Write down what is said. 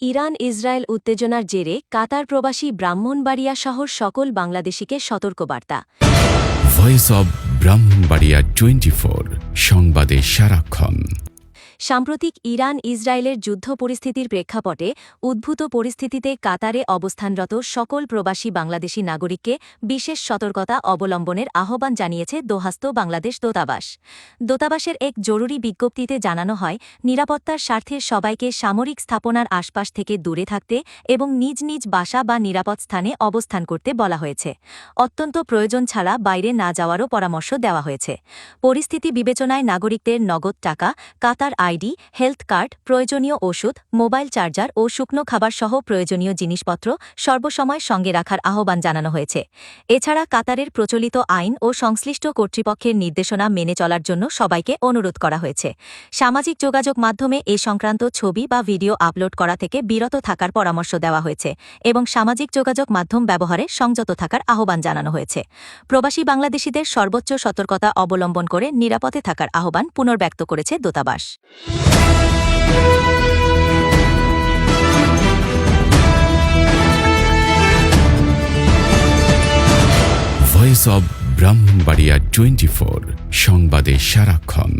Iran Israel উত্তেজনার জেরে কাতার প্রবাসী ব্রাহ্মণবাড়িয়া শহর সকল বাংলাদেশিকে সতর্কবার্তা। ভয়েস অব ব্রাহ্মণবাড়িয়া 24 সংবাদে সারাক্ষণ। সাম্প্রতিক ইরান ইসরায়েলের যুদ্ধ পরিস্থিতির প্রেক্ষাপটে উদ্ভূত পরিস্থিতিতে কাতারে অবস্থানরত সকল প্রবাসী বাংলাদেশি নাগরিককে বিশেষ সতর্কতা অবলম্বনের আহ্বান জানিয়েছে দোহাস্ত বাংলাদেশ দূতাবাস। দূতাবাসের এক জরুরি বিজ্ঞপ্তিতে জানানো হয়, নিরাপত্তার স্বার্থে সবাইকে সামরিক স্থাপনার আশপাশ থেকে দূরে থাকতে এবং নিজ নিজ বাসা বা নিরাপদ স্থানে অবস্থান করতে বলা হয়েছে। অত্যন্ত প্রয়োজন ছাড়া বাইরে না যাওয়ারও পরামর্শ দেওয়া হয়েছে। পরিস্থিতি বিবেচনায় নাগরিকদের নগদ টাকা, কাতার আইডি, হেলথ কার্ড, প্রয়োজনীয় ওষুধ, মোবাইল চার্জার ও শুকনো খাবার সহ প্রয়োজনীয় জিনিসপত্র সর্বসময় সঙ্গে রাখার আহ্বান জানানো হয়েছে। এছাড়া কাতারের প্রচলিত আইন ও সংশ্লিষ্ট কর্তৃপক্ষের নির্দেশনা মেনে চলার জন্য সবাইকে অনুরোধ করা হয়েছে। সামাজিক যোগাযোগ মাধ্যমে এ সংক্রান্ত ছবি বা ভিডিও আপলোড করা থেকে বিরত থাকার পরামর্শ দেওয়া হয়েছে এবং সামাজিক যোগাযোগ মাধ্যম ব্যবহারে সংযত থাকার আহ্বান জানানো হয়েছে। প্রবাসী বাংলাদেশিদের সর্বোচ্চ সতর্কতা অবলম্বন করে নিরাপদে থাকার আহ্বান পুনর্ব্যক্ত করেছে দূতাবাস। ভয়েস অব ব্রাহ্মণবাড়িয়া 24 সংবাদে সারাক্ষণ।